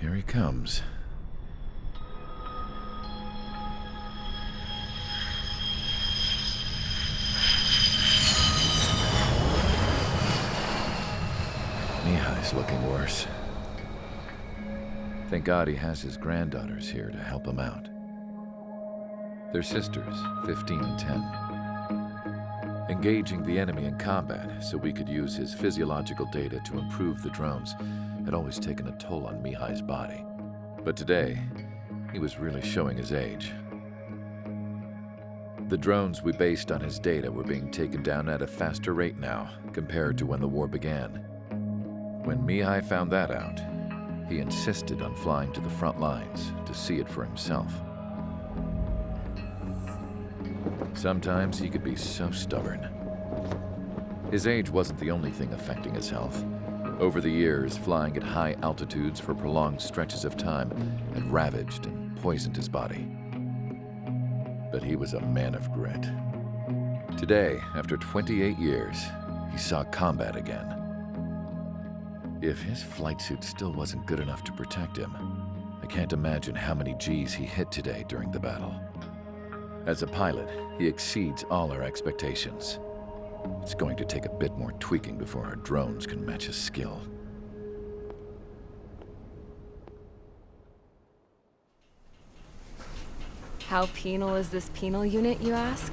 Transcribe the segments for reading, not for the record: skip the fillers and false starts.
Here he comes. Mihai's looking worse. Thank God he has his granddaughters here to help him out. They're sisters, 15 and 10. Engaging the enemy in combat so we could use his physiological data to improve the drones had always taken a toll on Mihai's body. But today, he was really showing his age. The drones we based on his data were being taken down at a faster rate now compared to when the war began. When Mihai found that out, he insisted on flying to the front lines to see it for himself. Sometimes he could be so stubborn. His age wasn't the only thing affecting his health. Over the years, flying at high altitudes for prolonged stretches of time had ravaged and poisoned his body. But he was a man of grit. Today, after 28 years, he saw combat again. If his flight suit still wasn't good enough to protect him, I can't imagine how many Gs he hit today during the battle. As a pilot, he exceeds all our expectations. It's going to take a bit more tweaking before our drones can match his skill. How penal is this penal unit, you ask?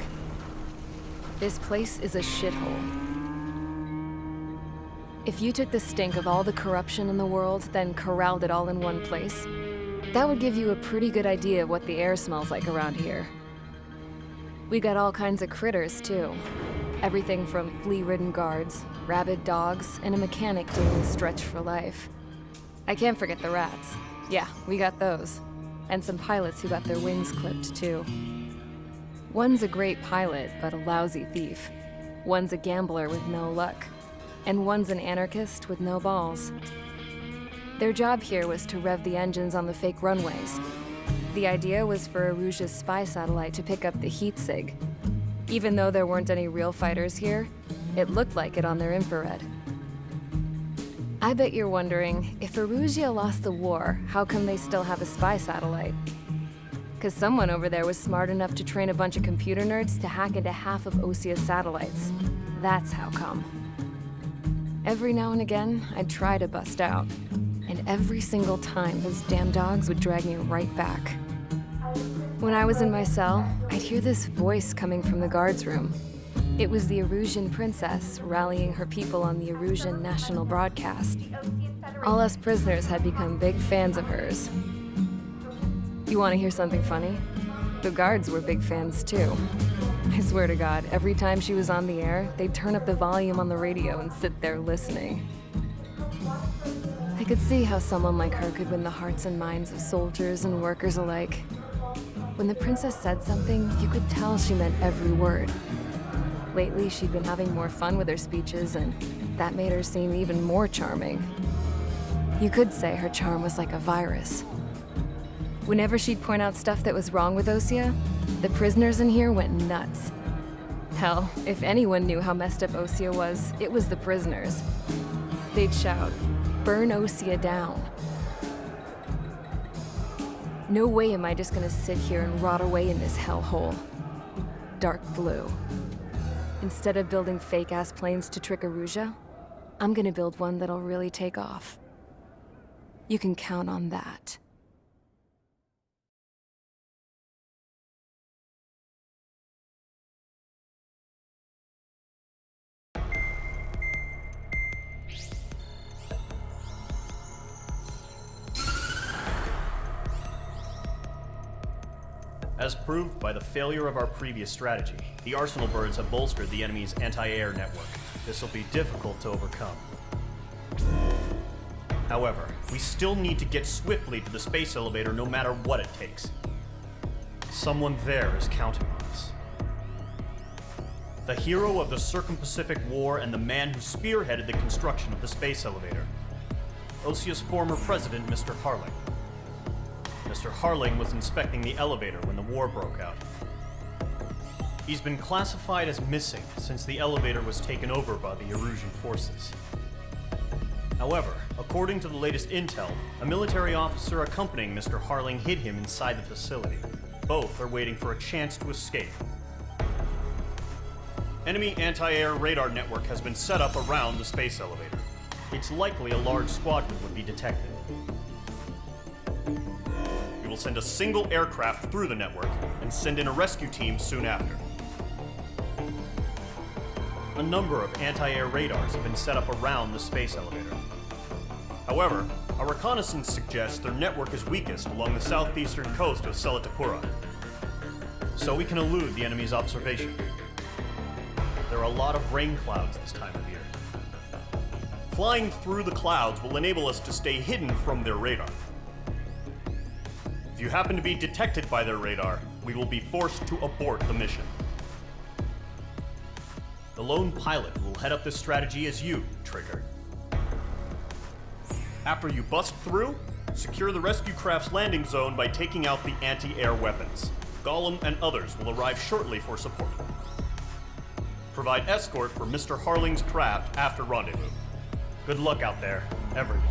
This place is a shithole. If you took the stink of all the corruption in the world, then corralled it all in one place, that would give you a pretty good idea of what the air smells like around here. We got all kinds of critters, too. Everything from flea-ridden guards, rabid dogs, and a mechanic doing the stretch for life. I can't forget the rats. Yeah, we got those. And some pilots who got their wings clipped, too. One's a great pilot, but a lousy thief. One's a gambler with no luck. And one's an anarchist with no balls. Their job here was to rev the engines on the fake runways. The idea was for Erusia's spy satellite to pick up the heat sig. Even though there weren't any real fighters here, it looked like it on their infrared. I bet you're wondering, if Erusia lost the war, how come they still have a spy satellite? 'Cause someone over there was smart enough to train a bunch of computer nerds to hack into half of Osia's satellites. That's how come. Every now and again, I'd try to bust out. And every single time, those damn dogs would drag me right back. When I was in my cell, I'd hear this voice coming from the guards room. It was the Erusian princess rallying her people on the Erusian national broadcast. All us prisoners had become big fans of hers. You want to hear something funny? The guards were big fans too. I swear to God, every time she was on the air, they'd turn up the volume on the radio and sit there listening. I could see how someone like her could win the hearts and minds of soldiers and workers alike. When the princess said something, you could tell she meant every word. Lately, she'd been having more fun with her speeches, and that made her seem even more charming. You could say her charm was like a virus. Whenever she'd point out stuff that was wrong with Osia, the prisoners in here went nuts. Hell, if anyone knew how messed up Osia was, it was the prisoners. They'd shout, "Burn Osia down." No way am I just gonna sit here and rot away in this hellhole. Dark blue. Instead of building fake-ass planes to trick Erusia, I'm gonna build one that'll really take off. You can count on that. As proved by the failure of our previous strategy, the Arsenal birds have bolstered the enemy's anti-air network. This will be difficult to overcome. However, we still need to get swiftly to the space elevator no matter what it takes. Someone there is counting on us. The hero of the Circum-Pacific War and the man who spearheaded the construction of the space elevator. Osia's former president, Mr. Harling. Mr. Harling was inspecting the elevator when the war broke out. He's been classified as missing since the elevator was taken over by the Erusian forces. However, according to the latest intel, a military officer accompanying Mr. Harling hid him inside the facility. Both are waiting for a chance to escape. Enemy anti-air radar network has been set up around the space elevator. It's likely a large squadron would be detected. We will send a single aircraft through the network and send in a rescue team soon after. A number of anti-air radars have been set up around the space elevator. However, our reconnaissance suggests their network is weakest along the southeastern coast of Selatapura, so we can elude the enemy's observation. There are a lot of rain clouds this time of year. Flying through the clouds will enable us to stay hidden from their radar. If you happen to be detected by their radar, we will be forced to abort the mission. The lone pilot who will head up this strategy is you, Trigger. After you bust through, secure the rescue craft's landing zone by taking out the anti-air weapons. Gollum and others will arrive shortly for support. Provide escort for Mr. Harling's craft after rendezvous. Good luck out there, everyone.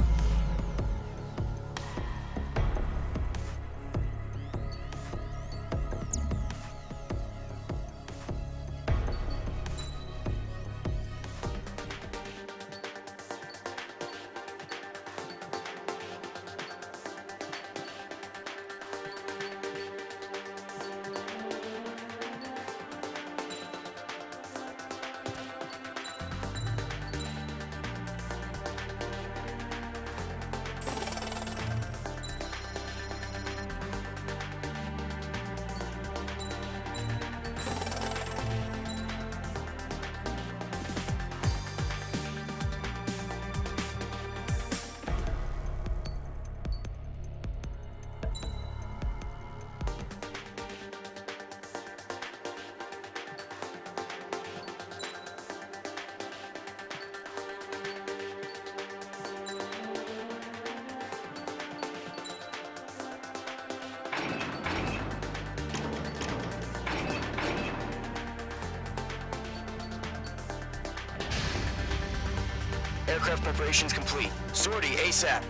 Aircraft preparations complete. Sortie ASAP.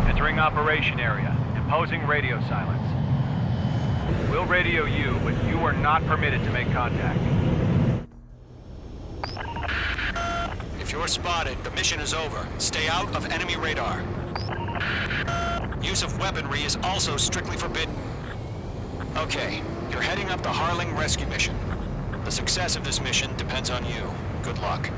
Entering operation area. Imposing radio silence. We'll radio you, but you are not permitted to make contact. If you're spotted, the mission is over. Stay out of enemy radar. Use of weaponry is also strictly forbidden. Okay, you're heading up the Harling rescue mission. The success of this mission depends on you. Good luck.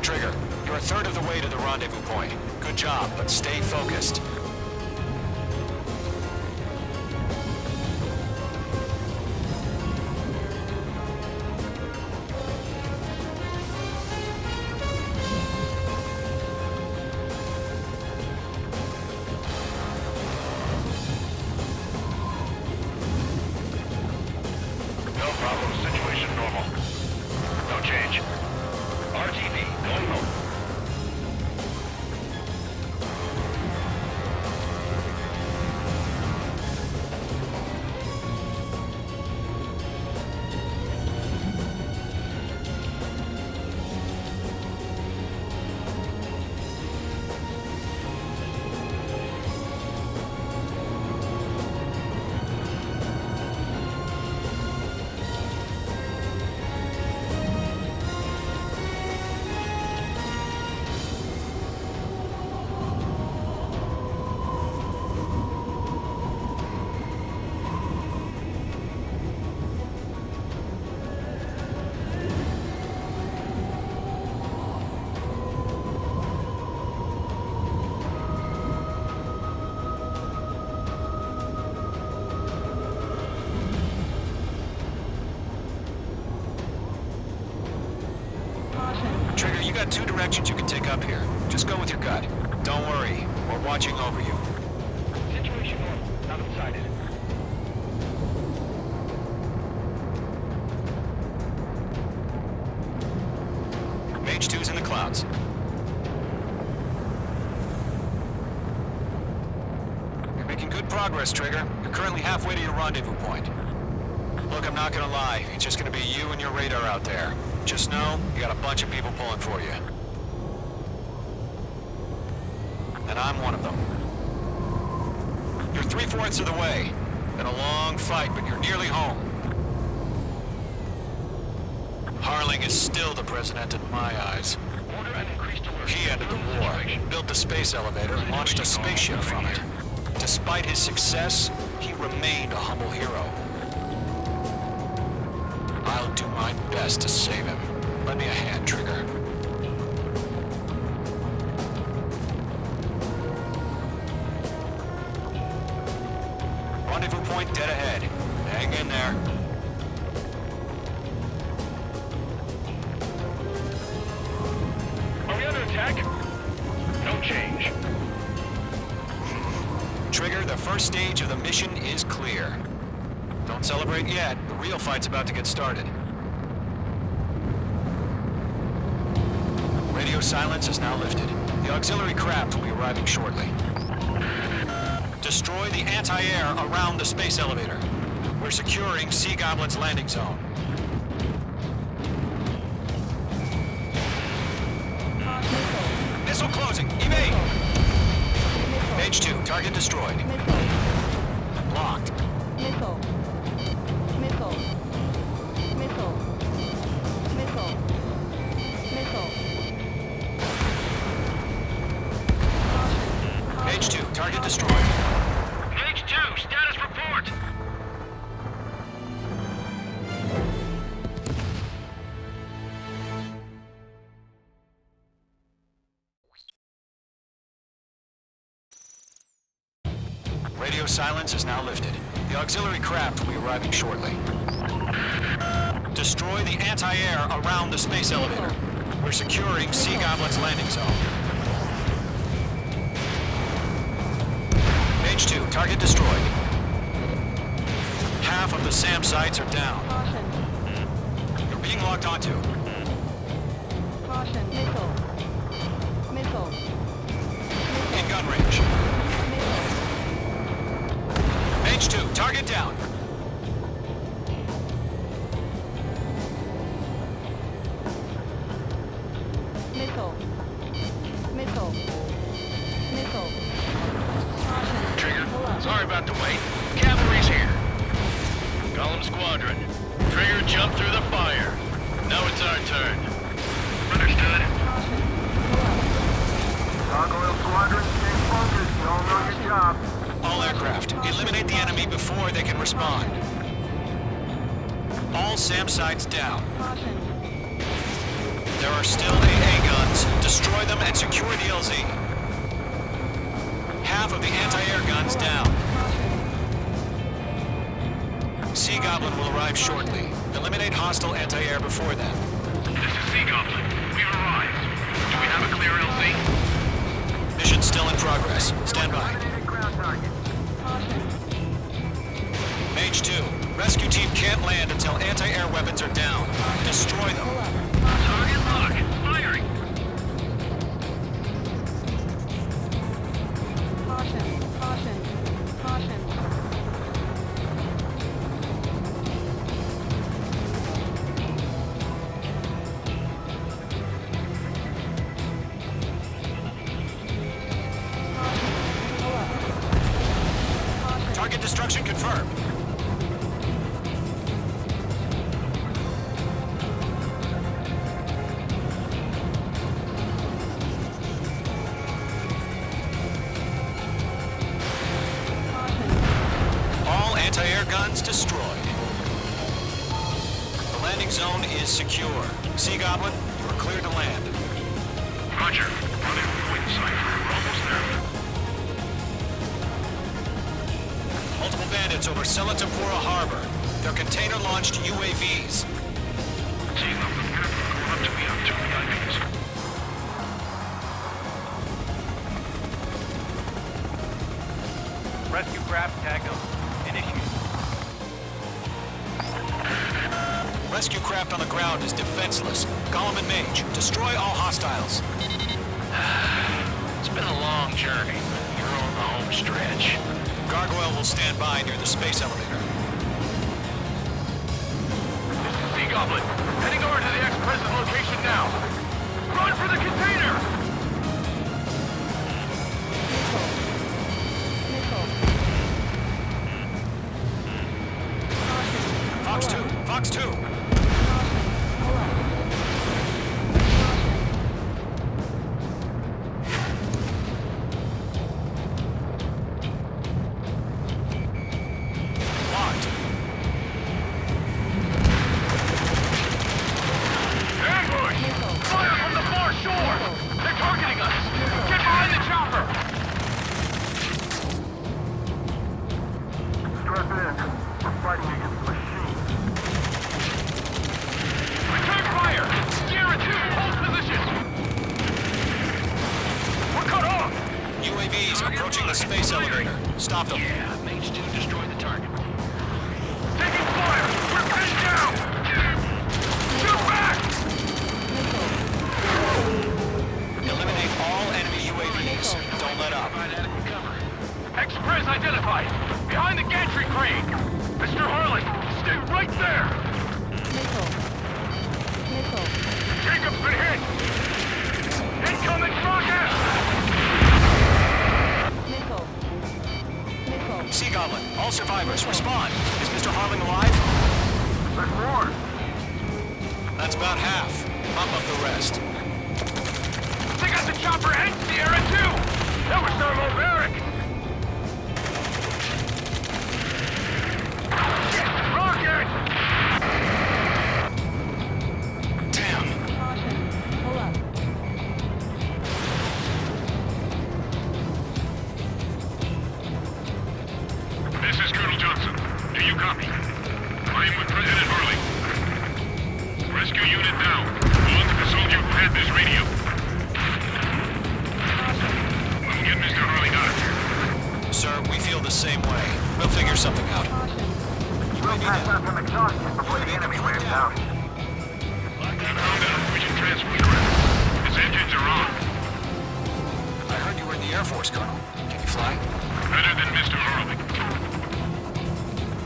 Trigger, you're a third of the way to the rendezvous point. Good job, but stay focused. No problem. Situation normal. No change. RTV, going home. got two directions you can take up here. Just go with your gut. Don't worry, we're watching over you. Situation normal. Nothing sighted. Mage 2's in the clouds. You're making good progress, Trigger. You're currently halfway to your rendezvous point. Look, I'm not gonna lie. It's just gonna be you and your radar out there. Just know, you got a bunch of people pulling for you. And I'm one of them. You're 3/4 of the way. Been a long fight, but you're nearly home. Harling is still the president in my eyes. Order an increased alert. He ended the war, built the space elevator, and launched a spaceship from it. Despite his success, he remained a humble hero. I'll do my best to save him. Lend me a hand, Trigger. Rendezvous point dead ahead. Hang in there. Are we under attack? No change. Trigger, the first stage of the mission is clear. Don't celebrate yet. The real fight's about to get started. Radio silence is now lifted. The auxiliary craft will be arriving shortly. Destroy the anti-air around the space elevator. We're securing Sea Goblin's landing zone. Missile closing. Evade! Mage 2, target destroyed. Blocked. Missile. Missile. Missile. Missile. Missile. Mage 2, target destroyed. Mage 2, status report. Radio silence is now lifted. The auxiliary craft will be arriving shortly. Destroy the anti-air around the space elevator. We're securing Sea Goblin's landing zone. Mage 2, target destroyed. Half of the SAM sites are down. Caution. You're being locked onto. Caution. Missile. Missile. In gun range. Missile. Mage 2, target down. Missile. Missile. Missile. Caution. Trigger, Pull up. sorry about the wait. Cavalry's here. Column Squadron. Trigger, jump through the fire. Now it's our turn. Understood. Caution. Pull up. Gargoyle Squadron, stay focused. You all know your job. All aircraft, eliminate the enemy before they can respond. All SAM sites down. Caution. There are still AA guns. Destroy them and secure the LZ. Half of the anti-air guns down. Sea Goblin will arrive shortly. Eliminate hostile anti-air before then. This is Sea Goblin. We've arrived. Do we have a clear LZ? Mission still in progress. Stand by. Eliminated ground target. Caution. Mage 2, rescue team can't land until anti-air weapons are down. Destroy Pull them. up. Target lock. Firing. Caution. Caution. Caution. Pull up. Caution. Target destruction confirmed. All anti-air guns destroyed. The landing zone is secure. Sea Goblin, you are clear to land. Roger. Rendezvous point sight. We're almost there. Multiple bandits over Selatapura Harbor. They're container-launched UAVs. Sea Goblin, we're going up to be on 2 VIPs. rescue craft on the ground is defenseless. Gollum and Mage, destroy all hostiles. It's been a long journey. You're on the home stretch. Gargoyle will stand by near the space elevator. This is Sea Goblin. Heading over to the Express's location now. Run for the container! Fox 2, Fox 2. Locked. Ambush! Fire from the far shore! They're targeting us! Get behind the chopper! Strap in. We're fighting against machines. Return fire! Sierra 2, hold position! We're cut off! UAVs approaching the space elevator. Stop them. Yeah, Mage 2 destroyed the target. Taking fire! We're pinned down! Shoot back! Eliminate all enemy UAVs. Don't let up. Express identified! Behind the gantry crane! Mr. Harley, stay right there! Jacob's been hit! Incoming rocket! Sea Goblin, all survivors, respond. Is Mr. Harling alive? There's more. That's about half. Pump up the rest. They got the chopper and Sierra 2! That was thermobaric! Rocket! Damn. This is Colonel Johnson. Do you copy? I am with President Harley. Rescue unit down. On to the soldier who had this radio. We'll get Mr. Harley out of here. Sir, we feel the same way. We'll figure something out. We'll pass out some exhaustion before the enemy wears out. I found out we should transfer direct. His engines are on. I heard you were in the Air Force, Colonel. Can you fly? Better than Mr. Harley.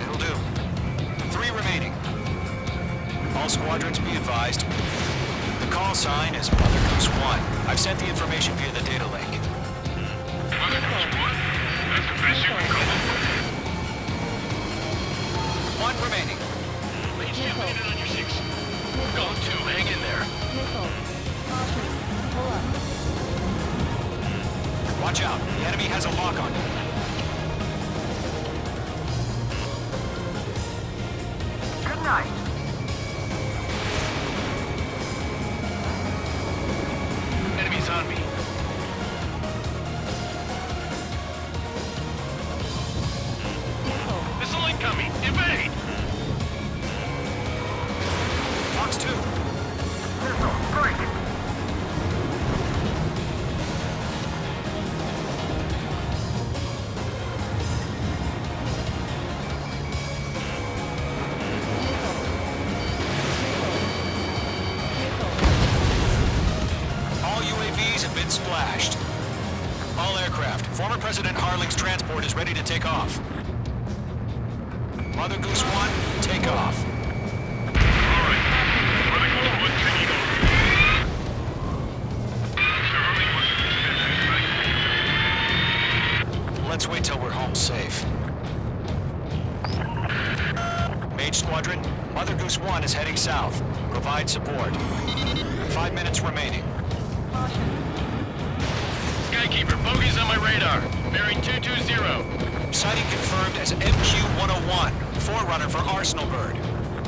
It'll do. 3 remaining. All squadrons be advised. The call sign is Mother Goose 1. I've sent the information via the data link. Mother Goose 1? That's the best you can come up with. 1 remaining. Mage 2 made it on your 6. Go 2, hang in there. Watch out. The enemy has a lock on you. Good night. Enemies on me. Missile incoming! Evade! Fox 2. Missile, strike. All UAVs have been splashed. All aircraft. Former President Harling's transport is ready to take off. Mother Goose 1, take off. All right. Mother Goose 1, taking off. Mr. Harley wants to Let's wait till we're home safe. Mage Squadron, Mother Goose 1 is heading south. Provide support. 5 minutes remaining. Skykeeper, bogeys on my radar. Bearing 220. Sighting confirmed as MQ-101, forerunner for Arsenal Bird.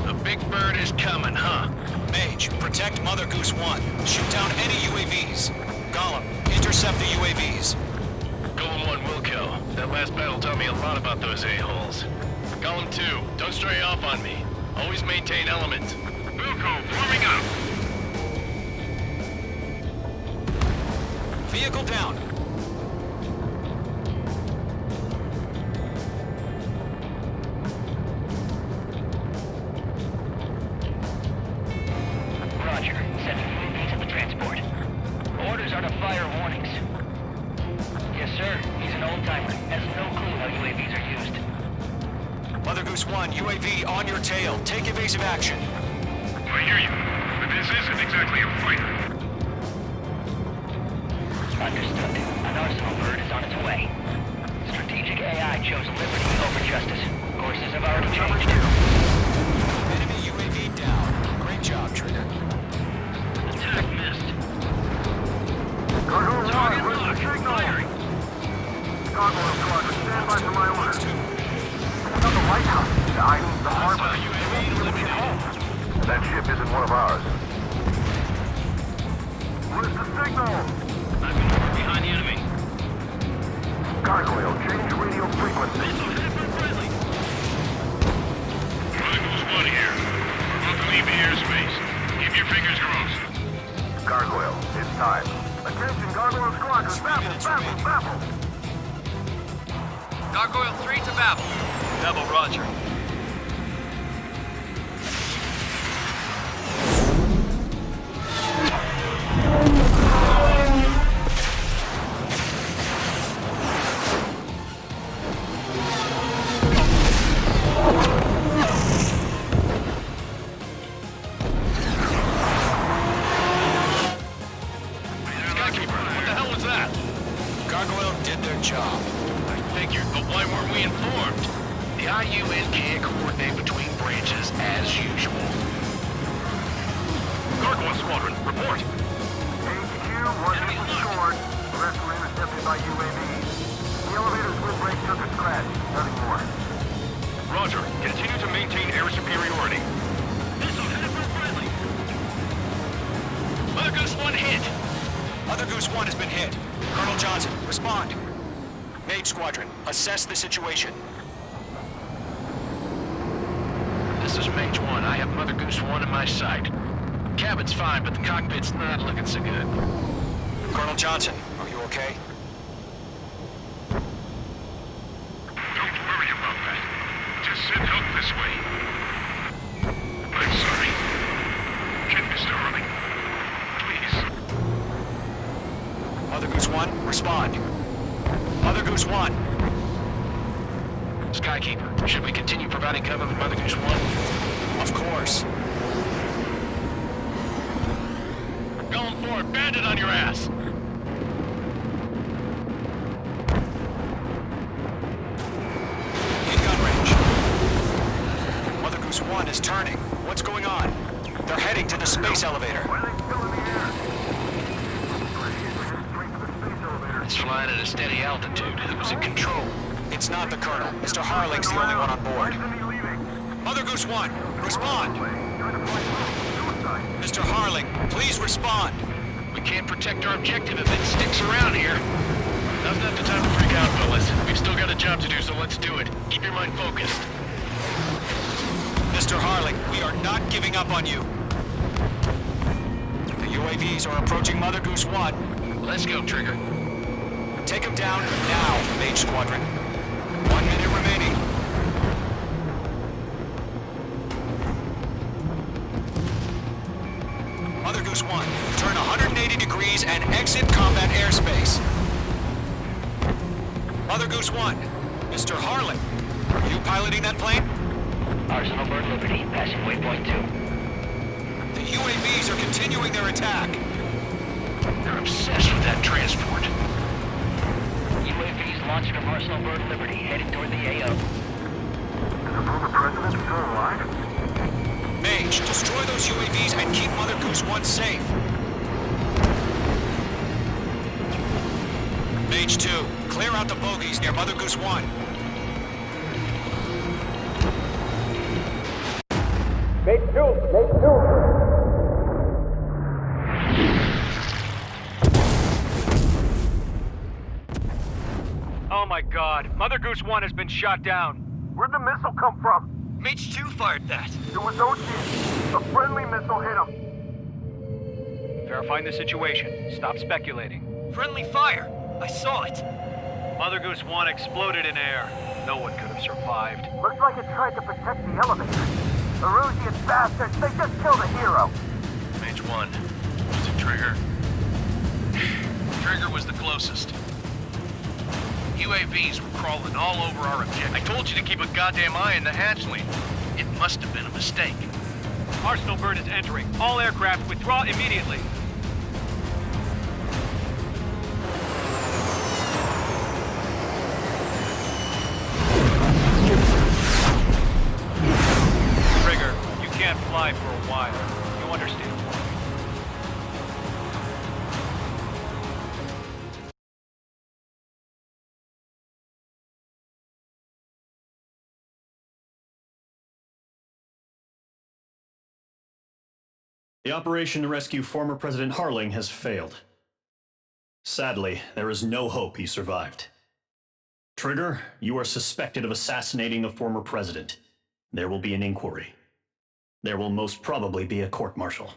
The big bird is coming, huh? Mage, protect Mother Goose 1. Shoot down any UAVs. Gollum, intercept the UAVs. Golem 1 will kill. That last battle taught me a lot about those a-holes. Golem 2, don't stray off on me. Always maintain element. Wilco, forming up. Vehicle down. Sir, he's an old-timer. Has no clue how UAVs are used. Mother Goose 1, UAV on your tail. Take evasive action. I hear you, but this isn't exactly a fighter. Understood. An Arsenal bird is on its way. Strategic AI chose liberty over justice. Courses have already changed. Enemy UAV down. Great job, Trigger. Attack missed. Gargoyle Target 1, where's the locked. signal? Firing. Gargoyle Squadron, stand by for my orders. It's not the White House. I mean the harbor. Hostile UAV eliminated. That ship isn't one of ours. Where's the signal? I've been over behind the enemy. Gargoyle, change radio frequency. Missile hit from friendly. Mother Goose 1 here. We're about to leave the airspace. Keep your fingers crossed. Gargoyle, it's time. Attention, Gargoyle Squadron, baffle. Gargoyle 3 to Babel. Babel, roger. Skykeeper, what the hell was that? Gargoyle did their job. I figured, but why weren't we informed? The IUN can't coordinate between branches as usual. Gargoyle Squadron, report. HQ, one missile stored. The rest were intercepted by UAVs. The elevator's windbreak took a scratch. Nothing more. Roger. Continue to maintain air superiority. Missile hit from friendly. Mother Goose 1 hit. Mother Goose 1 has been hit. Colonel Johnson, respond. Mage Squadron, assess the situation. This is Mage 1. I have Mother Goose 1 in my sight. Cabin's fine, but the cockpit's not looking so good. Colonel Johnson, are you okay? Don't worry about that. Just send help this way. I'm sorry. Get Mr. Hurley. Please. Mother Goose 1, respond. Mother Goose 1. Skykeeper, should we continue providing cover for Mother Goose 1? Of course. Going for it. Bandit on your ass. In gun range. Mother Goose 1 is turning. What's going on? They're heading to the space elevator. Why are they still in the air? We're headed straight to the space elevator. It's flying at a steady altitude. Who's in control? It's not the Colonel. Mr. Harling's the only one on board. Why isn't he leaving? Mother Goose 1, respond. Trying to find suicide. Mr. Harling, please respond. We can't protect our objective if it sticks around here. Now's not the time to freak out, fellas. We've still got a job to do, so let's do it. Keep your mind focused. Mr. Harling, we are not giving up on you. The UAVs are approaching Mother Goose 1. Let's go, Trigger. Take them down now, Mage Squadron. 1 minute remaining. Mother Goose 1, turn 180 degrees and exit combat airspace. Mother Goose 1, Mr. Harling, are you piloting that plane? Arsenal bird Liberty, passing waypoint 2. The UAVs are continuing their attack. They're obsessed with that transport. UAVs launched from Arsenal bird Liberty, heading toward the AO. Is the former president still alive? Mage, destroy those UAVs and keep Mother Goose 1 safe. Mage 2, clear out the bogies near Mother Goose 1. Oh my god. Mother Goose 1 has been shot down. Where'd the missile come from? Mage 2 fired that. It was Ocean. A friendly missile hit him. Verifying the situation. Stop speculating. Friendly fire! I saw it! Mother Goose 1 exploded in air. No one could have survived. Looks like it tried to protect the elevator. Erusian bastards, they just killed a hero. Mage 1. Was it Trigger? Trigger was the closest. UAVs were crawling all over our objective. I told you to keep a goddamn eye on the hatchling. It must have been a mistake. Arsenal bird is entering. All aircraft withdraw immediately. Trigger, you can't fly for a while. You understand? The operation to rescue former President Harling has failed. Sadly, there is no hope he survived. Trigger, you are suspected of assassinating a former president. There will be an inquiry. There will most probably be a court-martial.